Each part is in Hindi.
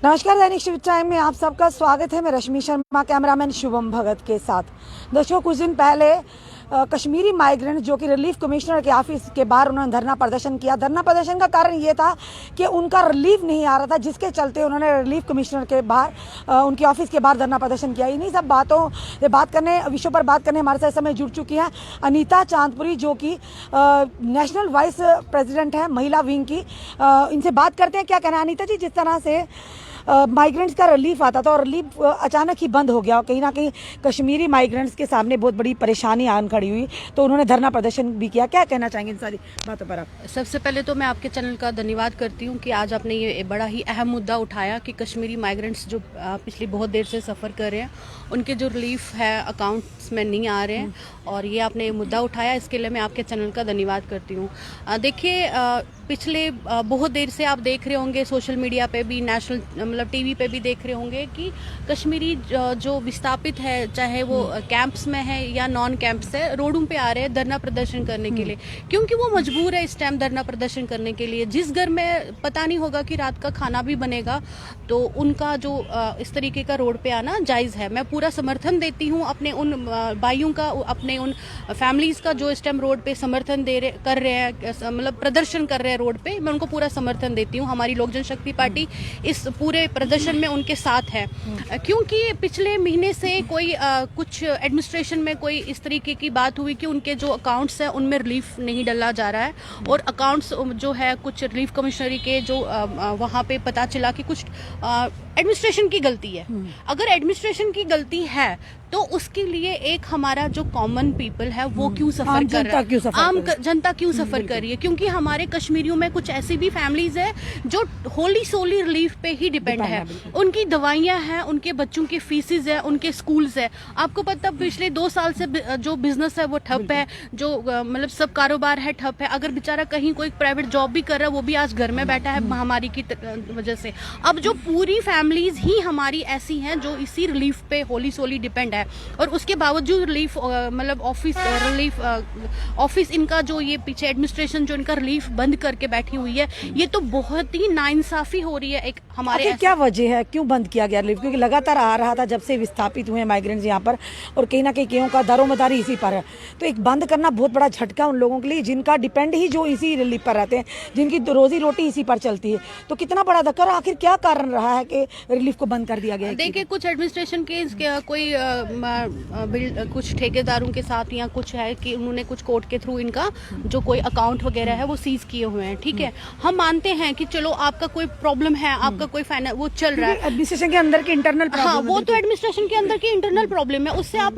नमस्कार, दैनिक शिव टाइम में आप सबका स्वागत है। मैं रश्मि शर्मा, कैमरामैन शुभम भगत के साथ। दर्शकों, कुछ दिन पहले कश्मीरी माइग्रेंट जो कि रिलीफ कमिश्नर के ऑफिस के बाहर उन्होंने धरना प्रदर्शन किया। धरना प्रदर्शन का कारण ये था कि उनका रिलीफ नहीं आ रहा था, जिसके चलते उन्होंने रिलीफ कमिश्नर के बाहर उनके ऑफिस के बाहर धरना प्रदर्शन किया। इन्हीं सब विषयों पर बात करने हमारे साथ समय जुड़ चुकी हैं अनीता चांदपुरी, जो कि नेशनल वाइस प्रेसिडेंट है महिला विंग की। इनसे बात करते हैं, क्या कहना है अनीता जी। जिस तरह से माइग्रेंट्स का रिलीफ आता था और रिलीफ अचानक ही बंद हो गया और कहीं ना कहीं कश्मीरी माइग्रेंट्स के सामने बहुत बड़ी परेशानी आन खड़ी हुई, तो उन्होंने धरना प्रदर्शन भी किया। क्या कहना चाहेंगे इन सारी बातों पर आप? सबसे पहले तो मैं आपके चैनल का धन्यवाद करती हूँ कि आज आपने ये बड़ा ही अहम मुद्दा उठाया कि कश्मीरी माइग्रेंट्स जो पिछली बहुत देर से सफ़र कर रहे हैं, उनके जो रिलीफ है अकाउंट्स में नहीं आ रहे हैं, और ये आपने मुद्दा उठाया, इसके लिए मैं आपके चैनल का धन्यवाद करती हूँ। देखिए, पिछले बहुत देर से आप देख रहे होंगे सोशल मीडिया पे भी, नेशनल टीवी पे भी देख रहे होंगे कि कश्मीरी जो विस्थापित है, चाहे वो कैंप्स में है या नॉन कैंप्स है, रोडों पे आ रहे हैं धरना प्रदर्शन करने के लिए, क्योंकि वो मजबूर है इस टाइम धरना प्रदर्शन करने के लिए। जिस घर में पता नहीं होगा कि रात का खाना भी बनेगा, तो उनका जो इस तरीके का रोड पे आना जायज़ है। मैं पूरा समर्थन देती हूँ अपने उन भाइयों का, अपने उन फैमिलीज का जो इस टाइम रोड पे समर्थन कर रहे हैं, प्रदर्शन कर रहे हैं रोड पे। मैं उनको पूरा समर्थन देती हूँ। हमारी लोक जनशक्ति पार्टी इस पूरे प्रदर्शन में उनके साथ है, क्योंकि पिछले महीने से कोई कुछ एडमिनिस्ट्रेशन में कोई इस तरीके की बात हुई कि उनके जो अकाउंट्स हैं उनमें रिलीफ नहीं डाला जा रहा है, और अकाउंट्स जो है कुछ रिलीफ कमिश्नरी के जो वहाँ पे पता चला कि कुछ एडमिनिस्ट्रेशन की गलती है। अगर एडमिनिस्ट्रेशन की गलती है तो उसके लिए एक हमारा जो कॉमन पीपल है वो क्यों सफर कर रहा है, आम जनता क्यों सफर कर रही है? क्योंकि हमारे कश्मीरियों में कुछ ऐसी भी फैमिलीज है जो होली सोली रिलीफ पे ही डिपेंड है। उनकी दवाइयां हैं, उनके बच्चों की फीसिस है, उनके स्कूल्स है। आपको पता, पिछले 2 साल से जो बिजनेस है वो ठप है, जो सब कारोबार है ठप है। अगर बेचारा कहीं कोई प्राइवेट जॉब भी कर रहा है, वो भी आज घर में बैठा है महामारी की वजह से। अब जो पूरी फैमिलीज ही हमारी ऐसी हैं जो इसी रिलीफ पे होली सोली डिपेंड है, और उसके बावजूद रिलीफ ऑफिस इनका जो ये पीछे एडमिनिस्ट्रेशन जो इनका रिलीफ बंद करके बैठी हुई है, ये तो बहुत ही नाइंसाफी हो रही है। एक हमारे क्या वजह है, क्यों बंद किया गया रिलीफ? क्योंकि लगातार आ रहा था जब से विस्थापित हुए माइग्रेंट्स यहाँ पर, और कहीं ना कहीं का दारोमदारी इसी पर है। तो एक बंद करना बहुत बड़ा झटका उन लोगों के लिए जिनका डिपेंड ही जो इसी रिलीफ पर रहते हैं, जिनकी रोजी रोटी इसी पर चलती है। तो कितना बड़ा धक्का, आखिर क्या कारण रहा है कि रिलीफ को बंद कर दिया गया? देखिए, कुछ एडमिनिस्ट्रेशन के कोई कुछ ठेकेदारों के साथ या कुछ है कि उन्होंने कुछ कोर्ट के थ्रू इनका जो कोई अकाउंट वगैरह है वो सीज किए हुए हैं। ठीक है, हम मानते हैं कि चलो आपका कोई प्रॉब्लम है, आपका कोई वो चल रहा है एडमिनिस्ट्रेशन के अंदर की इंटरनल प्रॉब्लम। हाँ, वो तो एडमिनिस्ट्रेशन के अंदर की इंटरनल प्रॉब्लम है, उससे आप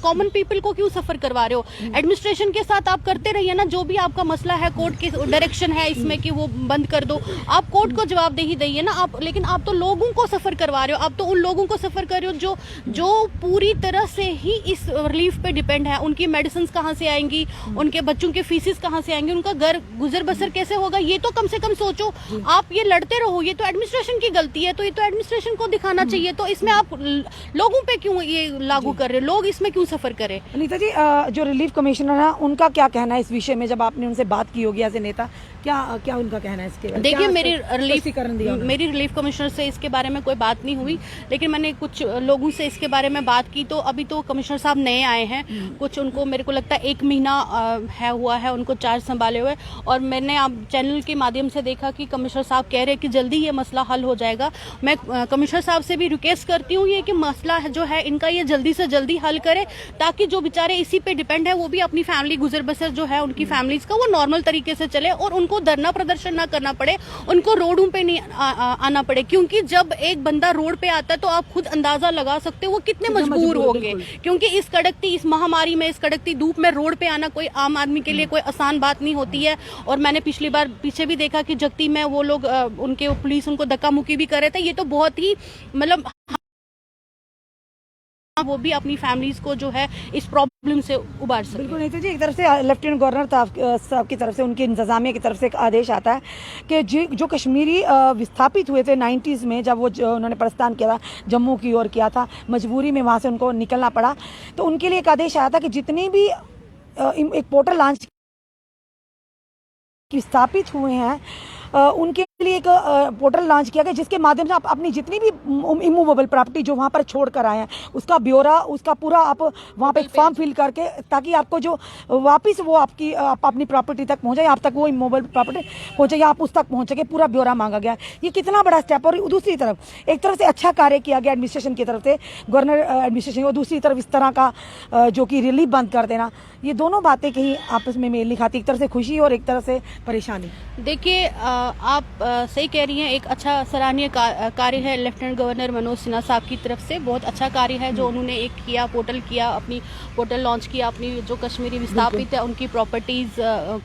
कॉमन पीपल को क्यों सफर करवा रहे हो? एडमिनिस्ट्रेशन के साथ आप करते रहिए ना, जो भी आपका मसला है, कोर्ट की डायरेक्शन है इसमें कि वो बंद कर दो, आप कोर्ट को जवाबदेही दइए ना आप। लेकिन आप तो लोगों को सफर करवा रहे हो, आप तो उन लोगों को सफर कर रहे हो जो पूरी तरह से ही इस रिलीफ पे डिपेंड है। उनकी मेडिसिन कहाँ से आएंगी, उनके बच्चों के फीसिस कहाँ से आएंगे, उनका घर गुजर बसर कैसे होगा? ये तो कम से कम सोचो। आप ये लड़ते रहो, ये तो एडमिनिस्ट्रेशन की गलती है, तो ये तो एडमिनिस्ट्रेशन को दिखाना चाहिए। तो इसमें आप लोगों पे क्यों ये लागू कर रहे हो? लोग इसमें क्यों सफर करें? अनीता जी, जो रिलीफ कमिश्नर है उनका क्या कहना है इस विषय में? जब आपने उनसे बात की होगी एज ए नेता, क्या उनका कहना है इसके बारे में? देखिए, मेरी रिलीफ कमिश्नर से इसके बारे में कोई बात नहीं हुई, लेकिन मैंने कुछ लोगों से इसके बारे में बात की। तो अभी तो कमिश्नर साहब नए आए हैं, कुछ उनको मेरे को लगता है 1 महीना हुआ है उनको चार्ज संभाले हुए, और मैंने आप चैनल के माध्यम से देखा कि कमिश्नर साहब कह रहे हैं कि जल्दी ये मसला हल हो जाएगा। मैं कमिश्नर साहब से भी रिक्वेस्ट करती हूँ ये कि मसला जो है इनका ये जल्दी से जल्दी हल करे, ताकि जो बेचारे इसी पे डिपेंड है वो भी अपनी फैमिली गुजर बसर जो है उनकी फैमिलीज का वो नॉर्मल तरीके से चले, और उनको धरना प्रदर्शन ना करना पड़े, उनको रोडों पे नहीं आना पड़े। क्योंकि जब एक बंदा रोड पे आता है तो आप खुद अंदाजा लगा सकते हो वो कितने मजबूर होंगे, क्योंकि इस महामारी में, इस कड़कती धूप में रोड पे आना कोई आम आदमी के लिए कोई आसान बात नहीं होती है। और मैंने पिछली बार पीछे भी देखा कि जगती में वो लोग उनके पुलिस उनको धक्का मुक्की भी कर रहे थे। ये तो बहुत ही वो भी अपनी फैमिलीज को जो है इस प्रॉब्लम से उबार सके। बिल्कुल नहीं तो जी, एक तरफ से लेफ्टिनेंट गवर्नर साहब की तरफ से, उनकी इंतजामिया की तरफ से एक आदेश आता है कि जो कश्मीरी विस्थापित हुए थे 90s में, जब वो उन्होंने प्रस्थान किया था, जम्मू की ओर किया था, मजबूरी में वहाँ से उनको निकलना पड़ा, तो उनके लिए एक आदेश आया था कि जितनी भी एक पोर्टल लॉन्च विस्थापित हुए हैं उनके लिए एक पोर्टल लॉन्च किया गया जिसके माध्यम से आप अपनी जितनी भी इमूवेबल प्रॉपर्टी जो वहाँ पर छोड़ कर आए हैं उसका ब्यौरा, उसका पूरा आप वहाँ पे एक फॉर्म फिल करके, ताकि आपको जो वापस वो आप अपनी प्रॉपर्टी तक पहुँचे, आप तक वो इमूवेबल प्रॉपर्टी पहुँचे या आप उस तक पहुँचे, पूरा ब्यौरा मांगा गया। ये कितना बड़ा स्टेप। और दूसरी तरफ एक तरफ से अच्छा कार्य किया गया एडमिनिस्ट्रेशन की तरफ से, गवर्नर एडमिनिस्ट्रेशन, और दूसरी तरफ इस तरह का जो कि रिलीफ बंद कर देना, ये दोनों बातें कहीं आपस में मेल नहीं खाती। एक तरफ से खुशी और एक तरफ से परेशानी। देखिए, आप सही कह रही हैं, एक अच्छा सराहनीय कार्य है लेफ्टिनेंट गवर्नर मनोज सिन्हा साहब की तरफ से। बहुत अच्छा कार्य है जो उन्होंने एक किया, पोर्टल किया, अपनी पोर्टल लॉन्च किया, अपनी जो कश्मीरी विस्थापित है उनकी प्रॉपर्टीज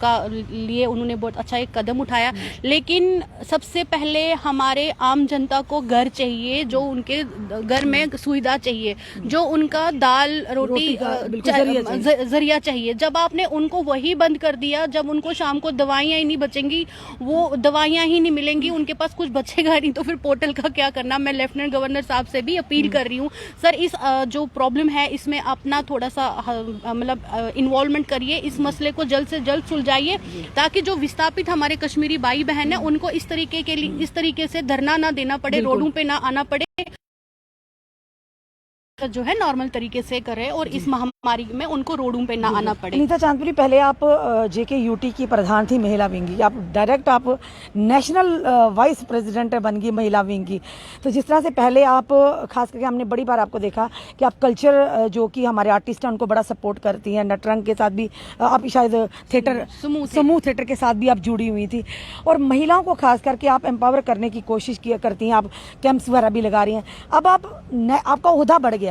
का लिए उन्होंने बहुत अच्छा एक कदम उठाया। लेकिन सबसे पहले हमारे आम जनता को घर चाहिए, जो उनके घर में सुविधा चाहिए, जो उनका दाल रोटी जरिया चाहिए। जब आपने उनको वही बंद कर दिया, जब उनको शाम को दवाइयाँ ही नहीं बचेंगी, वो दवाइयाँ ही नहीं मिलेंगी, उनके पास कुछ बचेगा नहीं, तो फिर पोर्टल का क्या करना। मैं लेफ्टिनेंट गवर्नर साहब से भी अपील कर रही हूँ, सर इस जो प्रॉब्लम है इसमें अपना थोड़ा सा मतलब इन्वॉल्वमेंट करिए, इस मसले को जल्द से जल्द सुलझाइए, ताकि जो विस्थापित हमारे कश्मीरी भाई बहन है उनको इस तरीके से धरना ना देना पड़े, रोडों पे ना आना पड़े, जो है नॉर्मल तरीके से करे और इस महामारी में उनको रोडों पे ना आना पड़े। अनीता चांदपुरी, पहले आप जेके यूटी की प्रधान थी महिला विंग की, आप डायरेक्ट आप नेशनल वाइस प्रेसिडेंट बन गई महिला विंग की। तो जिस तरह से पहले आप खास करके हमने बड़ी बार आपको देखा कि आप कल्चर जो कि हमारे आर्टिस्ट हैं उनको बड़ा सपोर्ट करती हैं, नटरंग के साथ भी आप शायद थिएटर समूह थिएटर के साथ भी आप जुड़ी हुई थी, और महिलाओं को खास करके आप एम्पावर करने की कोशिश किया करती हैं, आप कैंप्स वगैरह भी लगा रही हैं। अब आपका ओहदा बढ़ गया,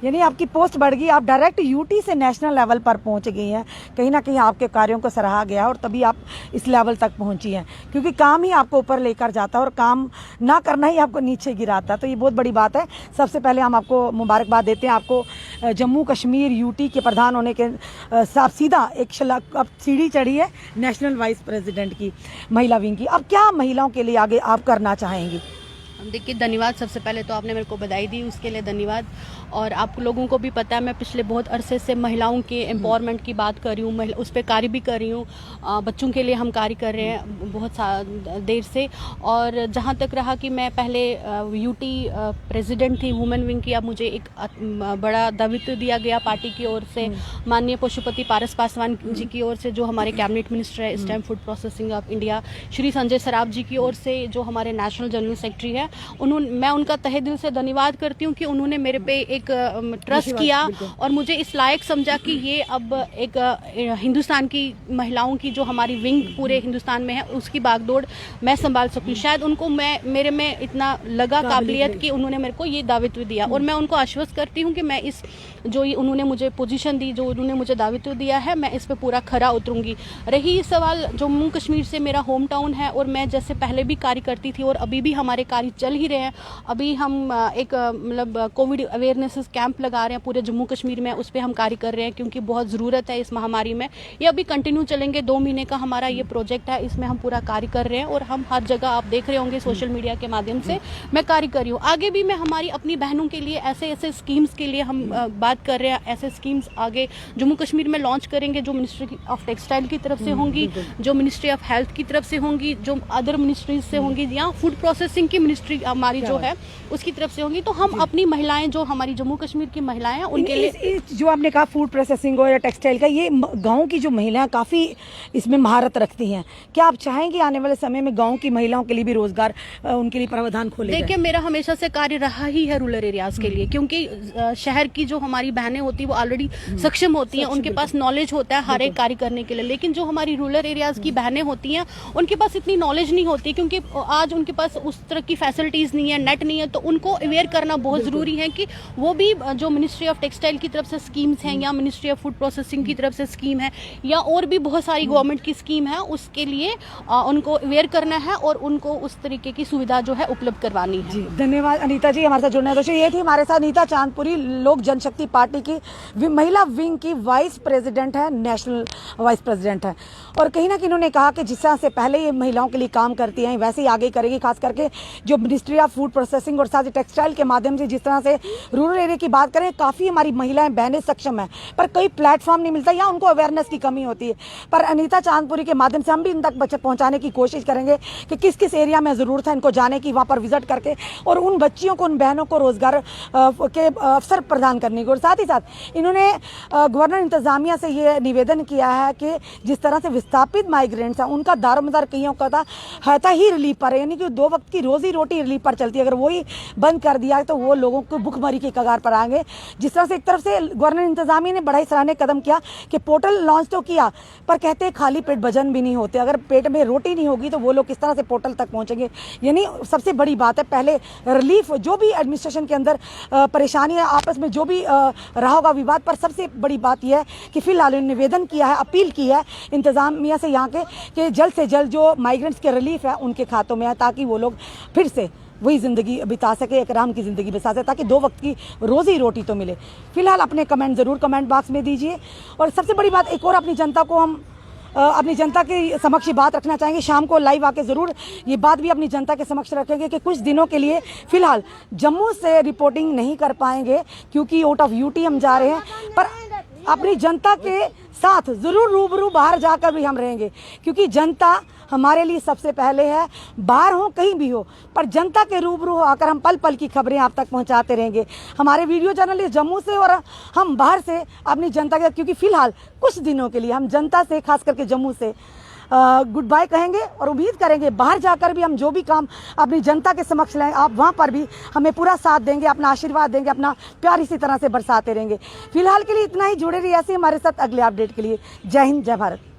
यानी आपकी पोस्ट बढ़ गई, आप डायरेक्ट यूटी से नेशनल लेवल पर पहुंच गई हैं। कहीं ना कहीं आपके कार्यों को सराहा गया और तभी आप इस लेवल तक पहुंची हैं, क्योंकि काम ही आपको ऊपर लेकर जाता है और काम ना करना ही आपको नीचे गिराता है। तो ये बहुत बड़ी बात है। सबसे पहले हम आपको मुबारकबाद देते हैं, आपको जम्मू कश्मीर यूटी के प्रधान होने के साथ सीधा एक अब सीढ़ी चढ़ी है नेशनल वाइस प्रेसिडेंट की महिला विंग की। अब क्या महिलाओं के लिए आगे आप करना चाहेंगी? देखिए, धन्यवाद। सबसे पहले तो आपने मेरे को बधाई दी, उसके लिए धन्यवाद। और आप लोगों को भी पता है मैं पिछले बहुत अरसे से महिलाओं के एम्पावरमेंट की बात कर रही हूँ, उस पर कार्य भी कर रही हूँ। बच्चों के लिए हम कार्य कर रहे हैं बहुत देर से। और जहाँ तक रहा कि मैं पहले यूटी प्रेसिडेंट थी वुमेन विंग की, अब मुझे एक बड़ा दायित्व दिया गया पार्टी की ओर से, माननीय पशुपति पारस पासवान जी की ओर से, जो हमारे कैबिनेट मिनिस्टर है इस time food processing of India, Shri Sanjay Saraf ji की ओर से, जो हमारे नेशनल जनरल सेक्रेटरी है। मैं उनका तहे दिल से धन्यवाद करती हूँ कि उन्होंने मेरे पे एक ट्रस्ट किया और मुझे इस लायक समझा कि ये अब एक हिंदुस्तान की महिलाओं की जो हमारी विंग पूरे हिंदुस्तान में है उसकी बागडोर मैं संभाल सकूं। शायद उनको मेरे में इतना लगा काबिलियत कि उन्होंने मेरे को ये दायित्व दिया, और मैं उनको आश्वस्त करती हूँ कि मैं इस जो उन्होंने मुझे पोजीशन दी, जो उन्होंने मुझे दायित्व दिया है, मैं इस पे पूरा खरा उतरूंगी। रही सवाल जम्मू कश्मीर से, मेरा होम टाउन है और मैं जैसे पहले भी कार्य करती थी और अभी भी हमारे कार्य चल ही रहे हैं। अभी हम एक मतलब कोविड अवेयरनेस कैंप लगा रहे हैं पूरे जम्मू कश्मीर में, उस पर हम कार्य कर रहे हैं क्योंकि बहुत ज़रूरत है इस महामारी में। ये अभी कंटिन्यू चलेंगे, 2 महीने का हमारा ये प्रोजेक्ट है, इसमें हम पूरा कार्य कर रहे हैं और हम हर जगह आप देख रहे होंगे सोशल मीडिया के माध्यम से मैं कार्य कर रही हूँ। आगे भी मैं हमारी अपनी बहनों के लिए ऐसे स्कीम्स के लिए हम बात कर रहे हैं। ऐसे स्कीम्स आगे जम्मू कश्मीर में लॉन्च करेंगे जो मिनिस्ट्री ऑफ टेक्सटाइल की तरफ से होंगी, जो मिनिस्ट्री ऑफ हेल्थ की तरफ से होंगी, जो अदर मिनिस्ट्रीज से होंगी, या फूड प्रोसेसिंग की मिनिस्ट्री हमारी जो है उसकी तरफ से होंगी। तो हम अपनी महिलाएं, जो हमारी जम्मू कश्मीर की महिलाएं हैं, उनके लिए जो आपने कहा फूड प्रोसेसिंग हो या टेक्सटाइल का, ये गांव की जो महिलाएं काफ़ी इसमें महारत रखती हैं। क्या आप चाहेंगे आने वाले समय में गांव की महिलाओं के लिए भी रोजगार उनके लिए प्रावधान खोले? देखिए, मेरा हमेशा से कार्य रहा ही है रूरल एरियाज के लिए, क्योंकि शहर की जो हमारी बहनें होती है वो ऑलरेडी सक्षम होती हैं, उनके पास नॉलेज होता है हर एक कार्य करने के लिए। लेकिन जो हमारी रूरल एरियाज की बहनें होती हैं उनके पास इतनी नॉलेज नहीं होती, क्योंकि आज उनके पास उस तरह की फैसिलिटीज नहीं है, नेट नहीं है। तो उनको अवेयर करना बहुत जरूरी है कि वो भी जो मिनिस्ट्री ऑफ टेक्सटाइल की तरफ से स्कीम्स हैं, या मिनिस्ट्री ऑफ फूड प्रोसेसिंग की तरफ से स्कीम है, या और भी बहुत सारी गवर्नमेंट की स्कीम है, उसके लिए उनको अवेयर करना है और उनको उस तरीके की सुविधा जो है उपलब्ध करवानी है। जी, धन्यवाद अनीता जी हमारे साथ जुड़ने। दोस्तों, ये थी हमारे साथ अनीता चांदपुरी, लोक जनशक्ति पार्टी की महिला विंग की वाइस प्रेसिडेंट है, नेशनल वाइस प्रेसिडेंट है। और कहीं ना कहीं उन्होंने कहा कि जिस तरह से पहले ये महिलाओं के लिए काम करती हैं वैसे ही आगे करेगी, खास करके जो मिनिस्ट्री ऑफ फूड प्रोसेसिंग और साथ ही टेक्सटाइल के माध्यम से जिस तरह से रूरल एरिया की बात करें, काफ़ी हमारी महिलाएं बहनें सक्षम हैं, पर कोई प्लेटफॉर्म नहीं मिलता या उनको अवेयरनेस की कमी होती है। पर अनीता चांदपुरी के माध्यम से हम भी इन तक बच्चे पहुँचाने की कोशिश करेंगे कि किस किस एरिया में ज़रूरत है इनको जाने की, वहाँ पर विजिट करके और उन बच्चियों को, उन बहनों को रोज़गार के अवसर प्रदान करने की। और साथ ही साथ इन्होंने गवर्नर इंतज़ामिया से ये निवेदन किया है कि जिस तरह से विस्थापित माइग्रेंट्स हैं उनका दारोमदार कईयों का था ही रिलीफ पर है, यानी कि 2 वक्त की रोजी रोटी रिलीफ पर चलती है, अगर वही बंद कर दिया तो वो लोगों को भुखमरी की कगार पर आएंगे। जिस तरह से एक तरफ से गवर्नर इंतज़ामिया ने बड़ा ही सराहनीय कदम किया कि पोर्टल लॉन्च तो किया, पर कहते हैं खाली पेट भजन भी नहीं होते, अगर पेट में रोटी नहीं होगी तो वो लोग किस तरह से पोर्टल तक पहुंचेंगे। यानी सबसे बड़ी बात है, पहले रिलीफ, जो भी एडमिनिस्ट्रेशन के अंदर परेशानियां आपस में जो भी रहा होगा विवाद, पर सबसे बड़ी बात यह है कि फिलहाल निवेदन किया है, अपील की है इंतजामिया से यहाँ के कि जल्द से जल्द जो माइग्रेंट्स के रिलीफ है उनके खातों में है, ताकि वो लोग फिर से वही ज़िंदगी बिता सके, एक आराम की ज़िंदगी बिता सके, ताकि 2 वक्त की रोज़ी रोटी तो मिले। फिलहाल अपने कमेंट ज़रूर कमेंट बॉक्स में दीजिए। और सबसे बड़ी बात एक और, अपनी जनता को हम अपनी जनता के समक्ष ये बात रखना चाहेंगे, शाम को लाइव आके ज़रूर ये बात भी अपनी जनता के समक्ष रखेंगे कि कुछ दिनों के लिए फ़िलहाल जम्मू से रिपोर्टिंग नहीं कर पाएंगे क्योंकि आउट ऑफ यूटी हम जा रहे हैं, पर अपनी जनता के साथ ज़रूर रूबरू बाहर जाकर भी हम रहेंगे, क्योंकि जनता हमारे लिए सबसे पहले है। बाहर हो कहीं भी हो, पर जनता के रूबरू आकर हम पल पल की खबरें आप तक पहुंचाते रहेंगे। हमारे वीडियो जर्नलिस्ट जम्मू से और हम बाहर से अपनी जनता के, क्योंकि फ़िलहाल कुछ दिनों के लिए हम जनता से, खास करके जम्मू से गुड बाय कहेंगे और उम्मीद करेंगे बाहर जाकर भी हम जो भी काम अपनी जनता के समक्ष लाएं, आप वहां पर भी हमें पूरा साथ देंगे, अपना आशीर्वाद देंगे, अपना प्यार इसी तरह से बरसाते रहेंगे। फिलहाल के लिए इतना ही, जुड़े रहिए ऐसे हमारे साथ अगले अपडेट के लिए। जय हिंद, जय भारत।